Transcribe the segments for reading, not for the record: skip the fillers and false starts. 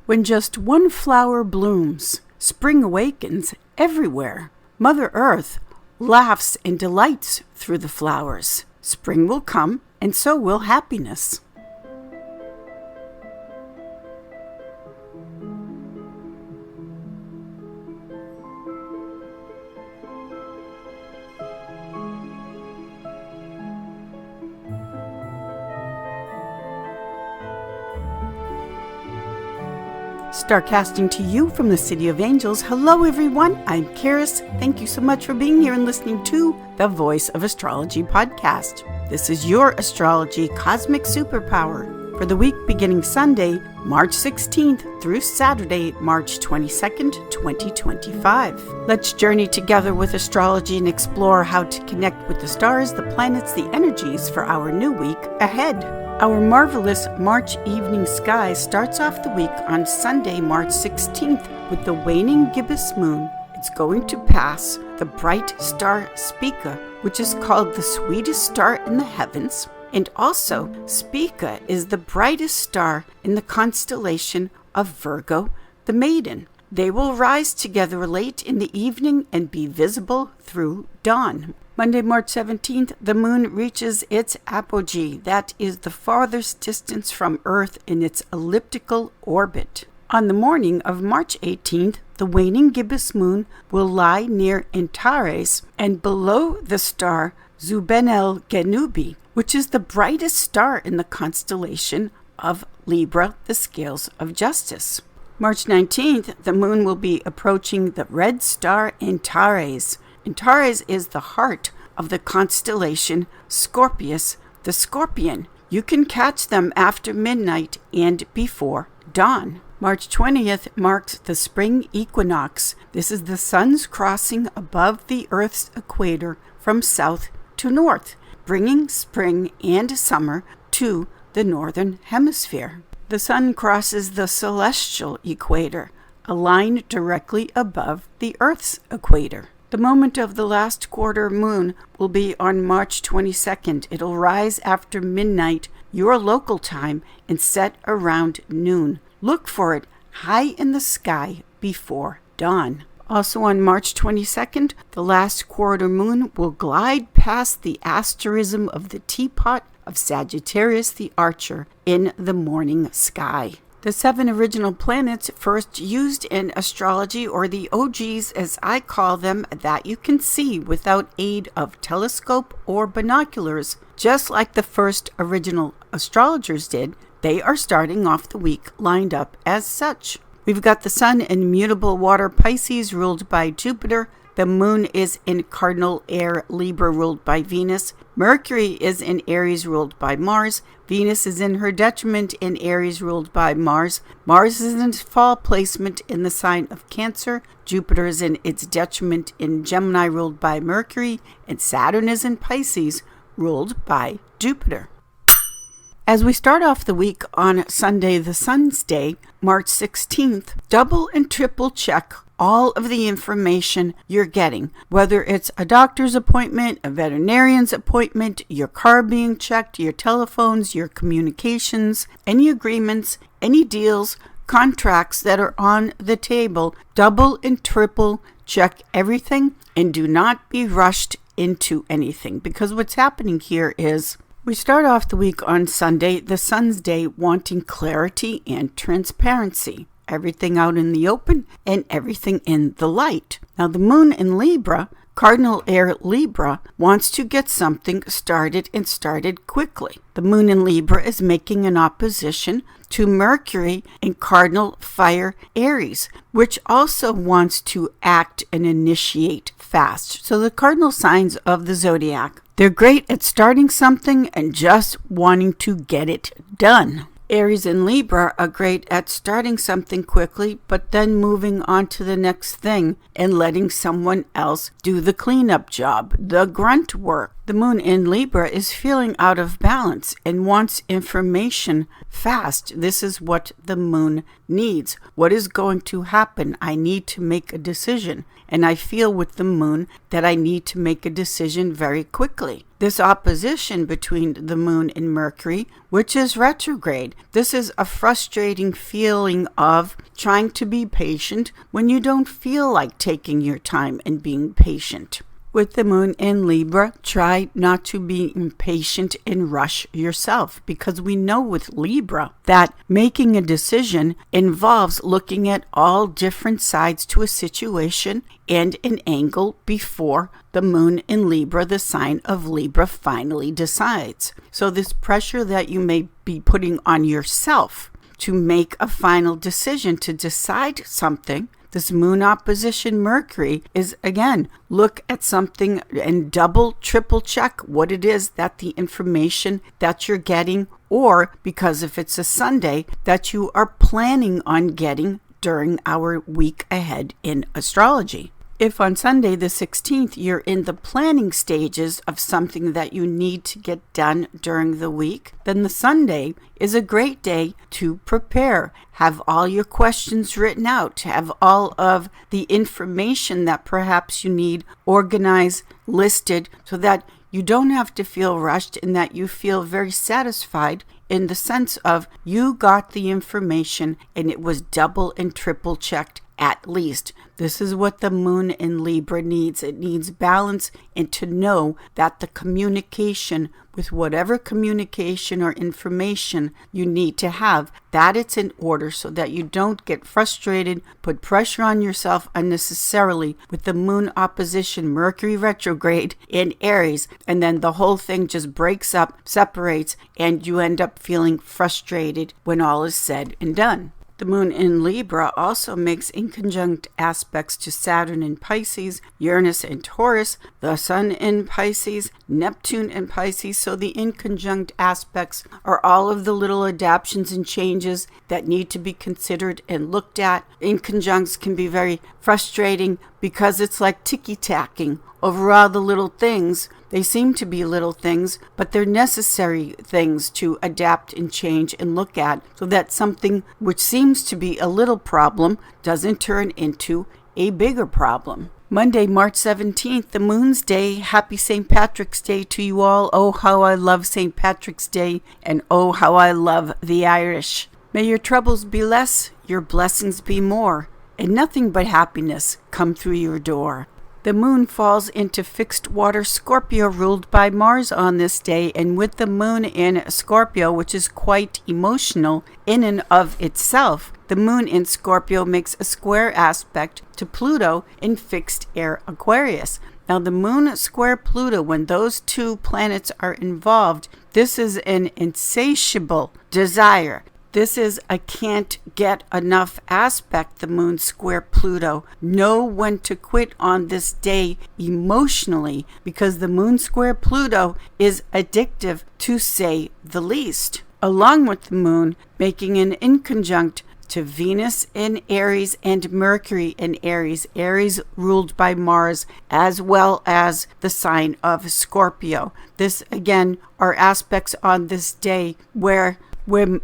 When just one flower blooms, spring awakens everywhere. Mother Earth laughs and delights through the flowers. Spring will come, and so will happiness. Starcasting to you from the City of Angels. Hello everyone, I'm Karis. Thank you so much for being here and listening to the Voice of Astrology podcast. This is your astrology cosmic superpower for the week beginning Sunday, March 16th through Saturday, March 22nd, 2025. Let's journey together with astrology and explore how to connect with the stars, the planets, the energies for our new week ahead. Our marvelous March evening sky starts off the week on Sunday, March 16th with the waning gibbous moon. It's going to pass the bright star Spica, which is called the sweetest star in the heavens. And also, Spica is the brightest star in the constellation of Virgo, the Maiden. They will rise together late in the evening and be visible through dawn. Monday, March 17th, the moon reaches its apogee. That is the farthest distance from Earth in its elliptical orbit. On the morning of March 18th, the waning gibbous moon will lie near Antares and below the star Zuben-el-Genubi, which is the brightest star in the constellation of Libra, the scales of justice. March 19th, the moon will be approaching the red star Antares. Antares is the heart of the constellation Scorpius, the Scorpion. You can catch them after midnight and before dawn. March 20th marks the spring equinox. This is the sun's crossing above the Earth's equator from south to north, bringing spring and summer to the northern hemisphere. The sun crosses the celestial equator, a line directly above the Earth's equator. The moment of the last quarter moon will be on March 22nd. It'll rise after midnight, your local time, and set around noon. Look for it high in the sky before dawn. Also on March 22nd, the last quarter moon will glide past the asterism of the teapot of Sagittarius the Archer in the morning sky. The 7 original planets first used in astrology, or the OGs as I call them, that you can see without aid of telescope or binoculars, just like the first original astrologers did, they are starting off the week lined up as such. We've got the sun in mutable water Pisces ruled by Jupiter. The moon is in cardinal air Libra ruled by Venus. Mercury is in Aries ruled by Mars. Venus is in her detriment in Aries ruled by Mars. Mars is in fall placement in the sign of Cancer. Jupiter is in its detriment in Gemini ruled by Mercury. And Saturn is in Pisces ruled by Jupiter. As we start off the week on Sunday, the Sun's Day, March 16th, double and triple check all of the information you're getting, whether it's a doctor's appointment, a veterinarian's appointment, your car being checked, your telephones, your communications, any agreements, any deals, contracts that are on the table. Double and triple check everything and do not be rushed into anything, because what's happening here is we start off the week on Sunday, the Sun's Day, wanting clarity and transparency. Everything out in the open and everything in the light. Now the moon in Libra, cardinal air Libra, wants to get something started and started quickly. The moon in Libra is making an opposition to Mercury in cardinal fire Aries, which also wants to act and initiate fast. So the cardinal signs of the zodiac, they're great at starting something and just wanting to get it done. Aries and Libra are great at starting something quickly, but then moving on to the next thing and letting someone else do the cleanup job, the grunt work. The moon in Libra is feeling out of balance and wants information fast. This is what the moon needs. What is going to happen? I need to make a decision. And I feel with the moon that I need to make a decision very quickly. This opposition between the moon and Mercury, which is retrograde, this is a frustrating feeling of trying to be patient when you don't feel like taking your time and being patient. With the moon in Libra, try not to be impatient and rush yourself, because we know with Libra that making a decision involves looking at all different sides to a situation and an angle before the moon in Libra, the sign of Libra, finally decides. So this pressure that you may be putting on yourself to make a final decision, to decide something, this moon opposition Mercury is, again, look at something and double, triple check what it is that the information that you're getting, or because if it's a Sunday, that you are planning on getting during our week ahead in astrology. If on Sunday the 16th you're in the planning stages of something that you need to get done during the week, then the Sunday is a great day to prepare. Have all your questions written out, have all of the information that perhaps you need organized, listed, so that you don't have to feel rushed and that you feel very satisfied in the sense of you got the information and it was double and triple checked at least. This is what the moon in Libra needs. It needs balance and to know that the communication with whatever communication or information you need to have, that it's in order so that you don't get frustrated, put pressure on yourself unnecessarily with the moon opposition Mercury retrograde in Aries, and then the whole thing just breaks up, separates, and you end up feeling frustrated when all is said and done. The moon in Libra also makes inconjunct aspects to Saturn in Pisces, Uranus in Taurus, the Sun in Pisces, Neptune in Pisces. So the inconjunct aspects are all of the little adaptions and changes that need to be considered and looked at. Inconjuncts can be very frustrating because it's like ticky-tacking over all the little things. They seem to be little things, but they're necessary things to adapt and change and look at so that something which seems to be a little problem doesn't turn into a bigger problem. Monday, March 17th, the Moon's Day. Happy St. Patrick's Day to you all. Oh, how I love St. Patrick's Day, and oh, how I love the Irish. May your troubles be less, your blessings be more, and nothing but happiness come through your door. The moon falls into fixed water Scorpio ruled by Mars on this day, and with the moon in Scorpio, which is quite emotional in and of itself, the moon in Scorpio makes a square aspect to Pluto in fixed air Aquarius. Now the moon square Pluto, when those two planets are involved, this is an insatiable desire. This is a can't get enough aspect, the moon square Pluto. Know when to quit on this day emotionally, because the moon square Pluto is addictive, to say the least. Along with the moon making an inconjunct to Venus in Aries and Mercury in Aries. Aries ruled by Mars, as well as the sign of Scorpio. This again are aspects on this day where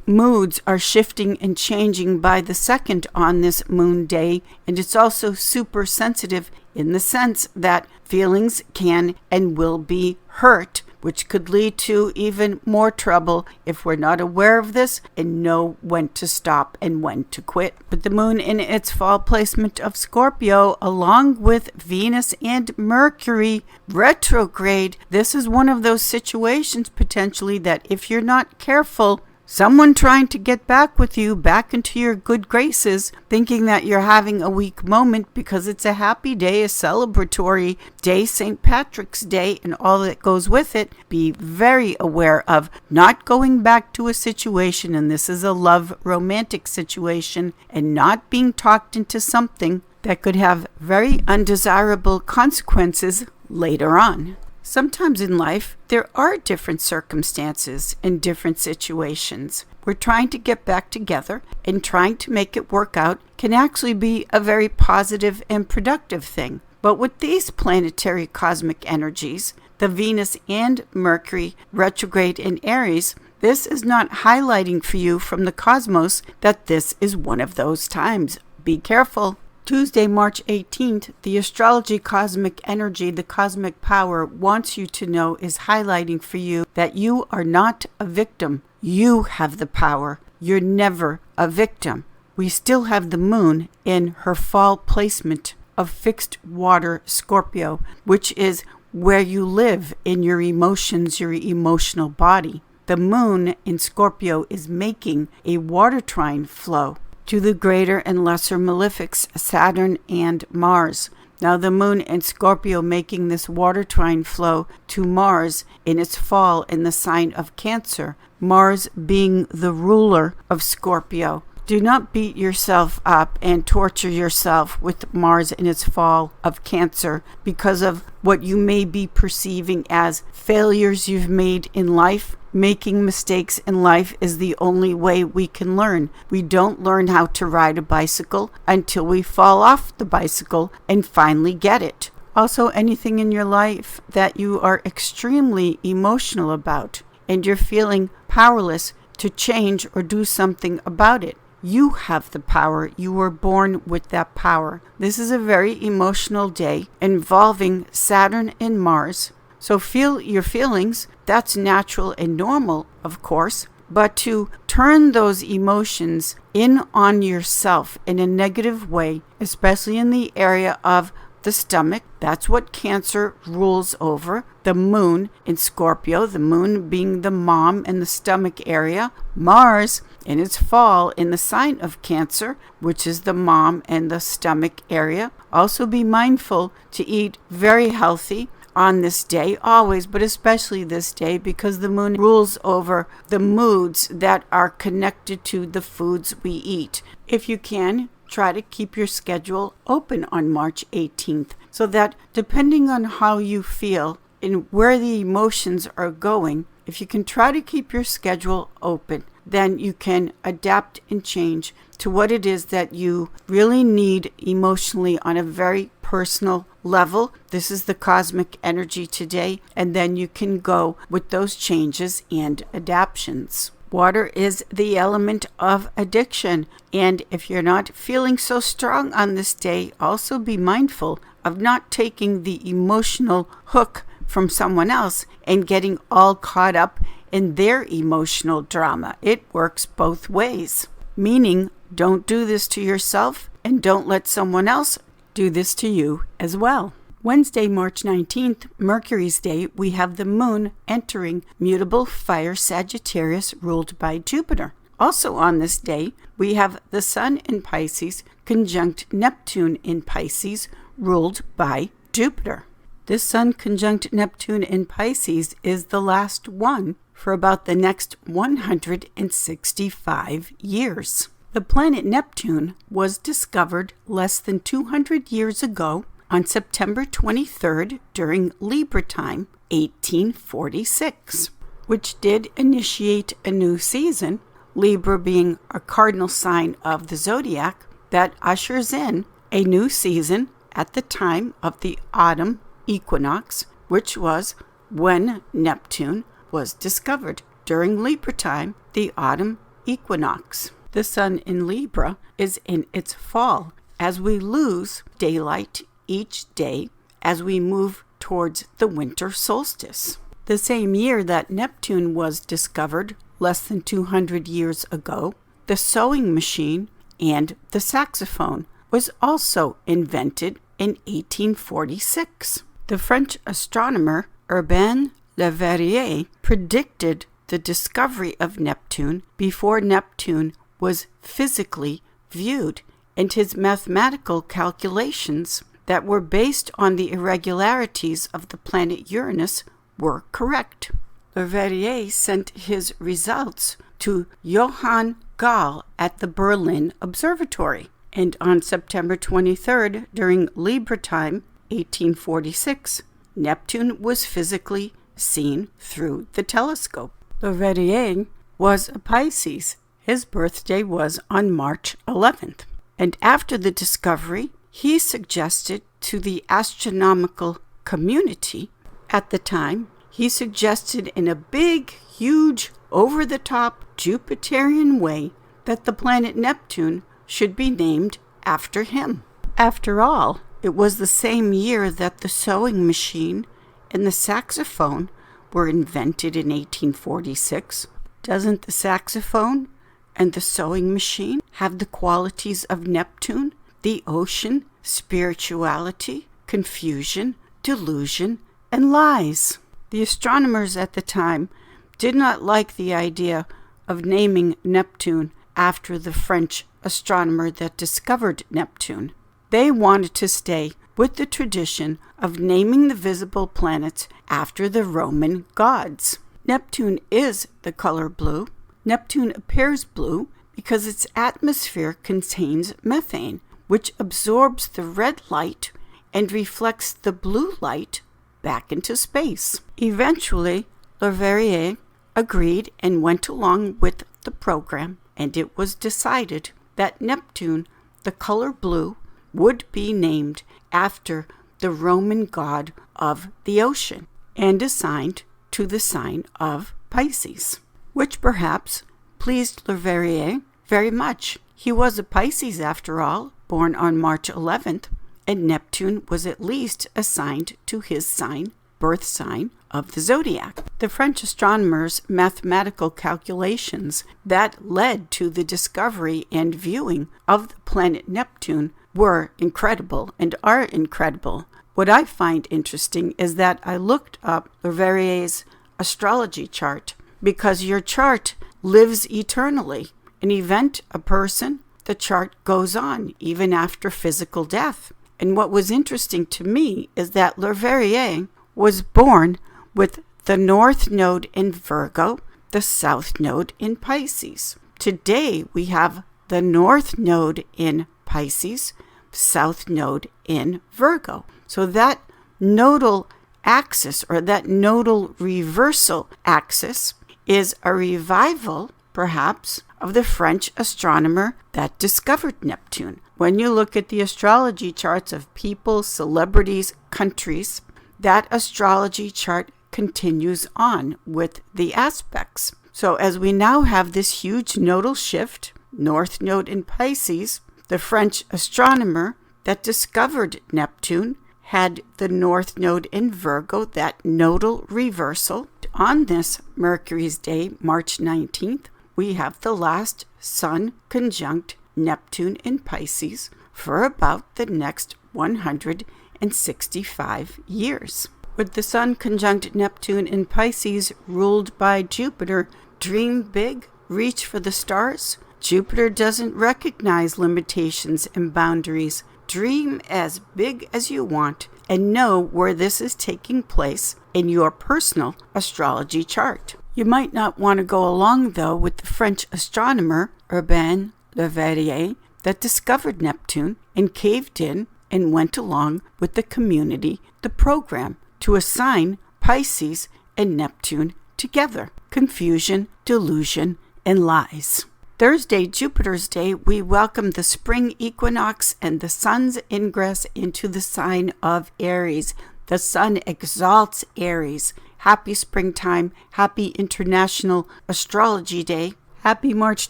moods are shifting and changing by the second on this moon day, and it's also super sensitive in the sense that feelings can and will be hurt, which could lead to even more trouble if we're not aware of this and know when to stop and when to quit. But the moon in its fall placement of Scorpio, along with Venus and Mercury retrograde, this is one of those situations potentially that if you're not careful, someone trying to get back with you, back into your good graces, thinking that you're having a weak moment because it's a happy day, a celebratory day, St. Patrick's Day, and all that goes with it. Be very aware of not going back to a situation, and this is a love romantic situation, and not being talked into something that could have very undesirable consequences later on. Sometimes in life, there are different circumstances and different situations. We're trying to get back together, and trying to make it work out can actually be a very positive and productive thing. But with these planetary cosmic energies, the Venus and Mercury retrograde in Aries, this is not highlighting for you from the cosmos that this is one of those times. Be careful. Tuesday, March 18th, the astrology cosmic energy, the cosmic power wants you to know is highlighting for you that you are not a victim. You have the power. You're never a victim. We still have the moon in her fall placement of fixed water Scorpio, which is where you live in your emotions, your emotional body. The moon in Scorpio is making a water trine flow to the greater and lesser malefics, Saturn and Mars. Now the moon in Scorpio making this water trine flow to Mars in its fall in the sign of Cancer, Mars being the ruler of Scorpio. Do not beat yourself up and torture yourself with Mars in its fall of Cancer because of what you may be perceiving as failures you've made in life. Making mistakes in life is the only way we can learn. We don't learn how to ride a bicycle until we fall off the bicycle and finally get it. Also, anything in your life that you are extremely emotional about and you're feeling powerless to change or do something about it. You have the power. You were born with that power. This is a very emotional day involving Saturn and Mars. So feel your feelings. That's natural and normal, of course. But to turn those emotions in on yourself in a negative way, especially in the area of the stomach, that's what Cancer rules over. The moon in Scorpio, the moon being the mom in the stomach area. Mars in its fall in the sign of Cancer, which is the mom and the stomach area. Also be mindful to eat very healthy on this day, always, but especially this day, because the moon rules over the moods that are connected to the foods we eat. If you can, try to keep your schedule open on March 18th so that depending on how you feel and where the emotions are going, if you can try to keep your schedule open, then you can adapt and change to what it is that you really need emotionally on a very personal level. This is the cosmic energy today, and then you can go with those changes and adaptations. Water is the element of addiction, and if you're not feeling so strong on this day, also be mindful of not taking the emotional hook from someone else and getting all caught up in their emotional drama. It works both ways, meaning don't do this to yourself and don't let someone else do this to you as well. Wednesday, March 19th, Mercury's day, we have the moon entering mutable fire Sagittarius ruled by Jupiter. Also on this day, we have the sun in Pisces conjunct Neptune in Pisces ruled by Jupiter. This sun conjunct Neptune in Pisces is the last one for about the next 165 years. The planet Neptune was discovered less than 200 years ago on September 23rd during Libra time, 1846, which did initiate a new season, Libra being a cardinal sign of the zodiac, that ushers in a new season at the time of the autumn equinox, which was when Neptune was discovered during Libra time, the autumn equinox. The sun in Libra is in its fall as we lose daylight each day as we move towards the winter solstice. The same year that Neptune was discovered, less than 200 years ago, the sewing machine and the saxophone was also invented in 1846. The French astronomer Urbain Le Verrier predicted the discovery of Neptune before Neptune was physically viewed, and his mathematical calculations that were based on the irregularities of the planet Uranus were correct. Le Verrier sent his results to Johann Galle at the Berlin Observatory, and on September 23rd, during Libra time, 1846, Neptune was physically seen through the telescope. Le Verrier was a Pisces. His birthday was on March 11th. And after the discovery, he suggested to the astronomical community At the time, he suggested in a big, huge, over-the-top Jupiterian way that the planet Neptune should be named after him. After all, it was the same year that the sewing machine and the saxophone were invented in 1846. Doesn't the saxophone and the sewing machine have the qualities of Neptune, the ocean, spirituality, confusion, delusion, and lies? The astronomers at the time did not like the idea of naming Neptune after the French astronomer that discovered Neptune. They wanted to stay with the tradition of naming the visible planets after the Roman gods. Neptune is the color blue. Neptune appears blue because its atmosphere contains methane, which absorbs the red light and reflects the blue light back into space. Eventually, Leverrier agreed and went along with the program, and it was decided that Neptune, the color blue, would be named after the Roman god of the ocean and assigned to the sign of Pisces, which perhaps pleased Leverrier very much. He was a Pisces after all, born on March 11th, and Neptune was at least assigned to his sign, birth sign of the zodiac. The French astronomers' mathematical calculations that led to the discovery and viewing of the planet Neptune were incredible and are incredible. What I find interesting is that I looked up Leverrier's astrology chart, because your chart lives eternally. An event, a person, the chart goes on even after physical death. And what was interesting to me is that Leverrier was born with the North Node in Virgo, the South Node in Pisces. Today we have the North Node in Pisces, South Node in Virgo. So that nodal axis, or that nodal reversal axis, is a revival, perhaps, of the French astronomer that discovered Neptune. When you look at the astrology charts of people, celebrities, countries, that astrology chart continues on with the aspects. So as we now have this huge nodal shift, North Node in Pisces, the French astronomer that discovered Neptune had the North Node in Virgo, that nodal reversal. On this Mercury's Day, March 19th, we have the last Sun conjunct Neptune in Pisces for about the next 165 years. With the Sun conjunct Neptune in Pisces, ruled by Jupiter, dream big, reach for the stars. Jupiter doesn't recognize limitations and boundaries. Dream as big as you want and know where this is taking place in your personal astrology chart. You might not want to go along, though, with the French astronomer Urbain Le Verrier that discovered Neptune and caved in and went along with the community, the program, to assign Pisces and Neptune together. Confusion, delusion, and lies. Thursday, Jupiter's Day, we welcome the spring equinox and the sun's ingress into the sign of Aries. The sun exalts Aries. Happy springtime. Happy International Astrology Day. Happy March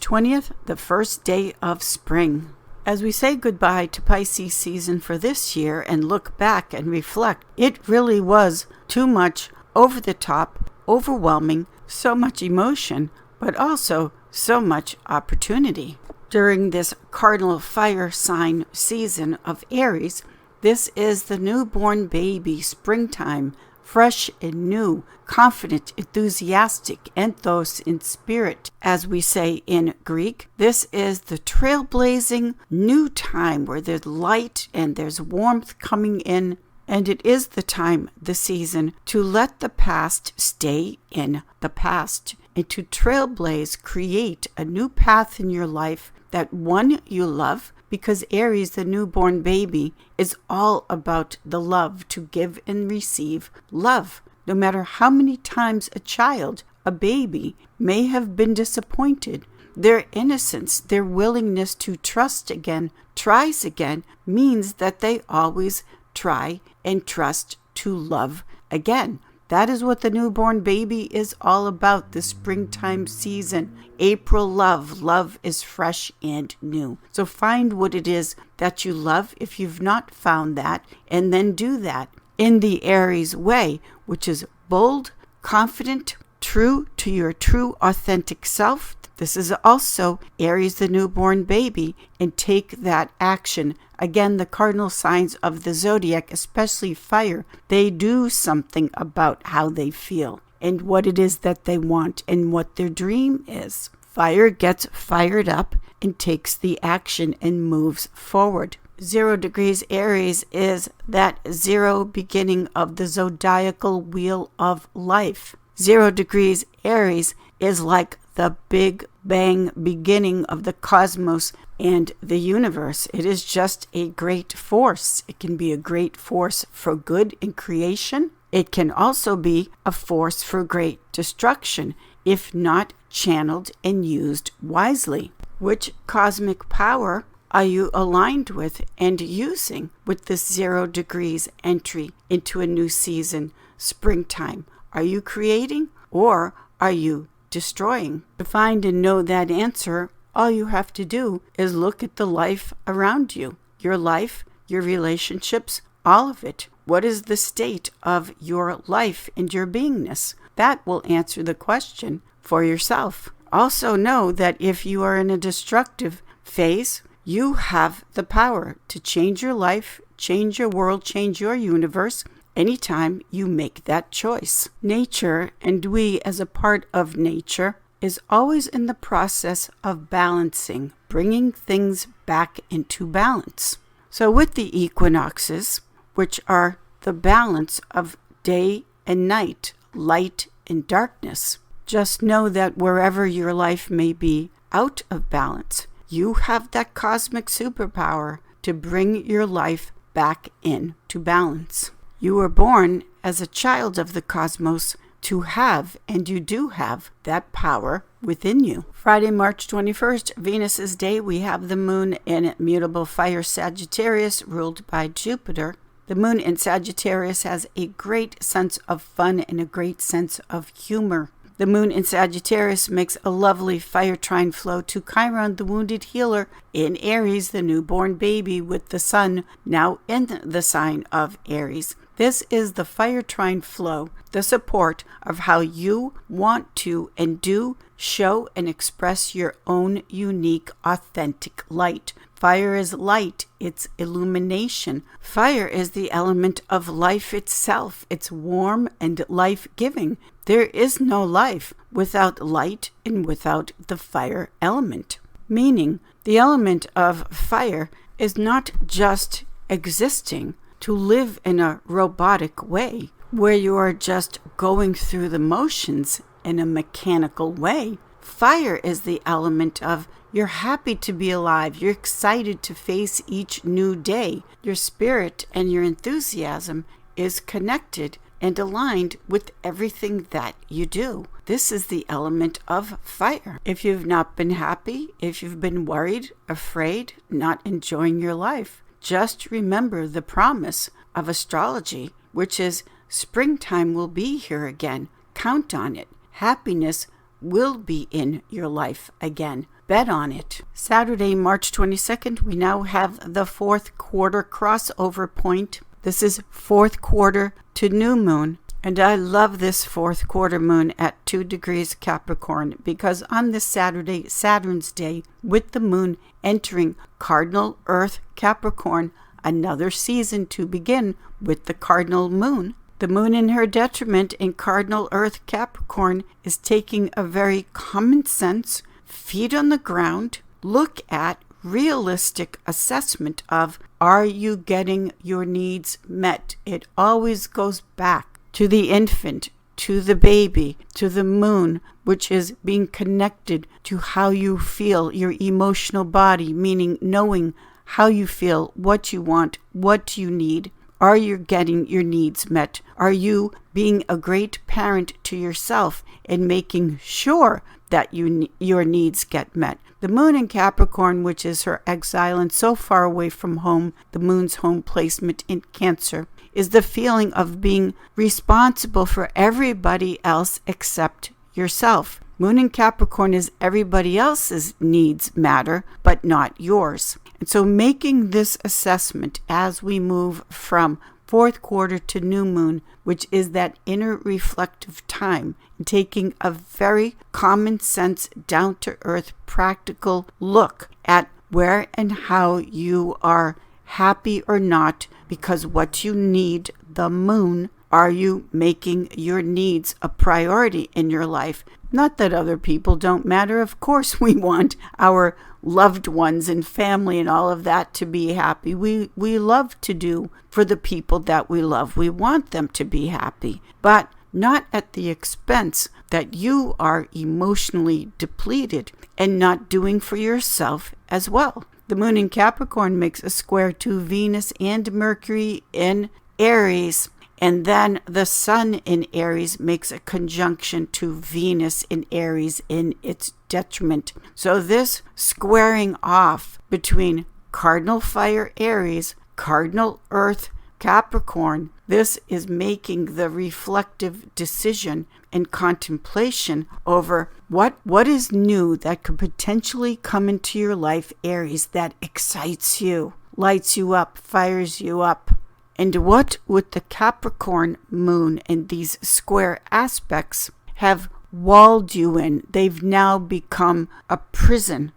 20th, the first day of spring. As we say goodbye to Pisces season for this year and look back and reflect, it really was too much, over the top, overwhelming, so much emotion, but also so much opportunity. During this cardinal fire sign season of Aries, this is the newborn baby springtime, fresh and new, confident, enthusiastic, enthos in spirit, as we say in Greek. This is the trailblazing new time where there's light and there's warmth coming in. And it is the time, the season, to let the past stay in the past and to trailblaze, create a new path in your life, that one you love, because Aries, the newborn baby, is all about the love, to give and receive love. No matter how many times a child, a baby, may have been disappointed, their innocence, their willingness to trust again, tries again, means that they always try and trust to love again. That is what the newborn baby is all about, the springtime season. April love. Love is fresh and new. So find what it is that you love if you've not found that, and then do that in the Aries way, which is bold, confident, true to your true authentic self. This is also Aries, the newborn baby, and take that action. Again, the cardinal signs of the zodiac, especially fire, they do something about how they feel and what it is that they want and what their dream is. Fire gets fired up and takes the action and moves forward. 0 degrees Aries is that zero beginning of the zodiacal wheel of life. 0 degrees Aries is like the big bang beginning of the cosmos and the universe. It is just a great force. It can be a great force for good in creation. It can also be a force for great destruction if not channeled and used wisely. Which cosmic power are you aligned with and using with this 0 degrees entry into a new season, springtime? Are you creating or are you destroying? To find and know that answer, all you have to do is look at the life around you. Your life, your relationships, all of it. What is the state of your life and your beingness? That will answer the question for yourself. Also know that if you are in a destructive phase, you have the power to change your life, change your world, change your universe, anytime you make that choice. Nature, and we as a part of nature, is always in the process of balancing, bringing things back into balance. So with the equinoxes, which are the balance of day and night, light and darkness, just know that wherever your life may be out of balance, you have that cosmic superpower to bring your life back into balance. You were born as a child of the cosmos to have, and you do have, that power within you. Friday, March 21st, Venus's day, we have the moon in mutable fire Sagittarius, ruled by Jupiter. The moon in Sagittarius has a great sense of fun and a great sense of humor. The moon in Sagittarius makes a lovely fire trine flow to Chiron, the wounded healer, in Aries, the newborn baby, with the sun now in the sign of Aries. This is the fire trine flow, the support of how you want to and do show and express your own unique, authentic light. Fire is light, it's illumination. Fire is the element of life itself. It's warm and life-giving. There is no life without light and without the fire element. Meaning, the element of fire is not just existing to live in a robotic way, where you are just going through the motions in a mechanical way. Fire is the element of you're happy to be alive. You're excited to face each new day. Your spirit and your enthusiasm is connected and aligned with everything that you do. This is the element of fire. If you've not been happy, if you've been worried, afraid, not enjoying your life, just remember the promise of astrology, which is springtime will be here again. Count on it. Happiness will be in your life again. Bet on it. Saturday, March 22nd, we now have the fourth quarter crossover point. This is fourth quarter to new moon. And I love this fourth quarter moon at 2 degrees Capricorn, because on this Saturday, Saturn's day, with the moon entering cardinal Earth Capricorn, another season to begin with the cardinal moon. The moon in her detriment in cardinal Earth Capricorn is taking a very common sense, feet on the ground, look at realistic assessment of, are you getting your needs met? It always goes back to the infant, to the baby, to the moon, which is being connected to how you feel, your emotional body, meaning knowing how you feel, what you want, what you need. Are you getting your needs met? Are you being a great parent to yourself and making sure that your needs get met. The moon in Capricorn, which is her exile and so far away from home, the moon's home placement in Cancer, is the feeling of being responsible for everybody else except yourself. Moon in Capricorn is everybody else's needs matter, but not yours. And so making this assessment as we move from fourth quarter to new moon, which is that inner reflective time, and taking a very common sense, down-to-earth, practical look at where and how you are happy or not, because what you need, the moon, are you making your needs a priority in your life? Not that other people don't matter. Of course, we want our loved ones and family and all of that to be happy. We love to do for the people that we love. We want them to be happy, but not at the expense that you are emotionally depleted and not doing for yourself as well. The moon in Capricorn makes a square to Venus and Mercury in Aries. And then the sun in Aries makes a conjunction to Venus in Aries in its detriment. So this squaring off between cardinal fire Aries, cardinal earth Capricorn, this is making the reflective decision and contemplation over what is new that could potentially come into your life, Aries, that excites you, lights you up, fires you up. And what would the Capricorn moon and these square aspects have walled you in? They've now become a prison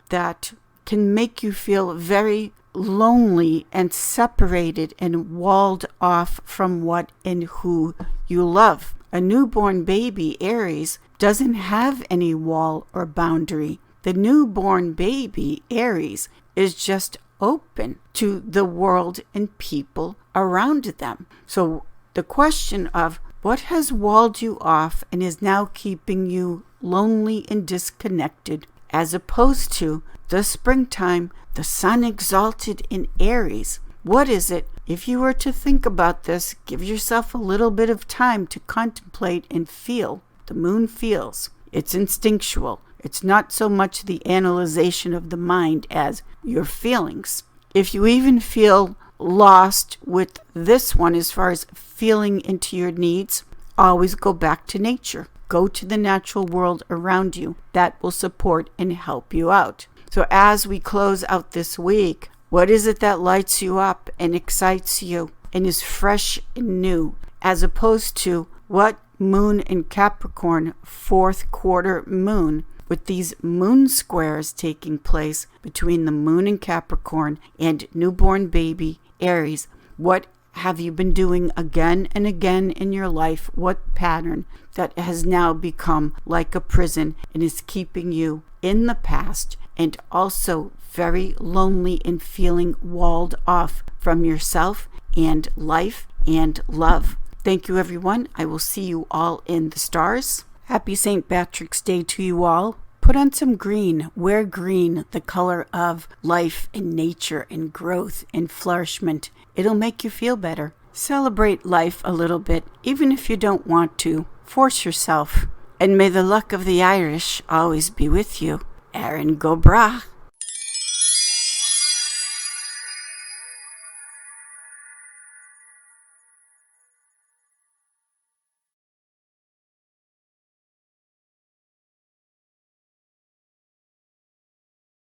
that can make you feel very lonely and separated and walled off from what and who you love. A newborn baby, Aries, doesn't have any wall or boundary. The newborn baby, Aries, is just open to the world and people around them. So the question of what has walled you off and is now keeping you lonely and disconnected, as opposed to the springtime, the sun exalted in Aries. What is it? If you were to think about this, give yourself a little bit of time to contemplate and feel. The moon feels. It's instinctual. It's not so much the analyzation of the mind as your feelings. If you even feel lost with this one as far as feeling into your needs, always go back to nature. Go to the natural world around you. That will support and help you out. So as we close out this week, what is it that lights you up and excites you and is fresh and new, as opposed to what moon in Capricorn, fourth quarter moon, with these moon squares taking place between the moon in Capricorn and newborn baby Aries? What have you been doing again and again in your life? What pattern that has now become like a prison and is keeping you in the past and also very lonely and feeling walled off from yourself and life and love? Thank you, everyone. I will see you all in the stars. Happy St. Patrick's Day to you all. Put on some green. Wear green, the color of life and nature and growth and flourishment. It'll make you feel better. Celebrate life a little bit, even if you don't want to. Force yourself. And may the luck of the Irish always be with you. Erin go bragh.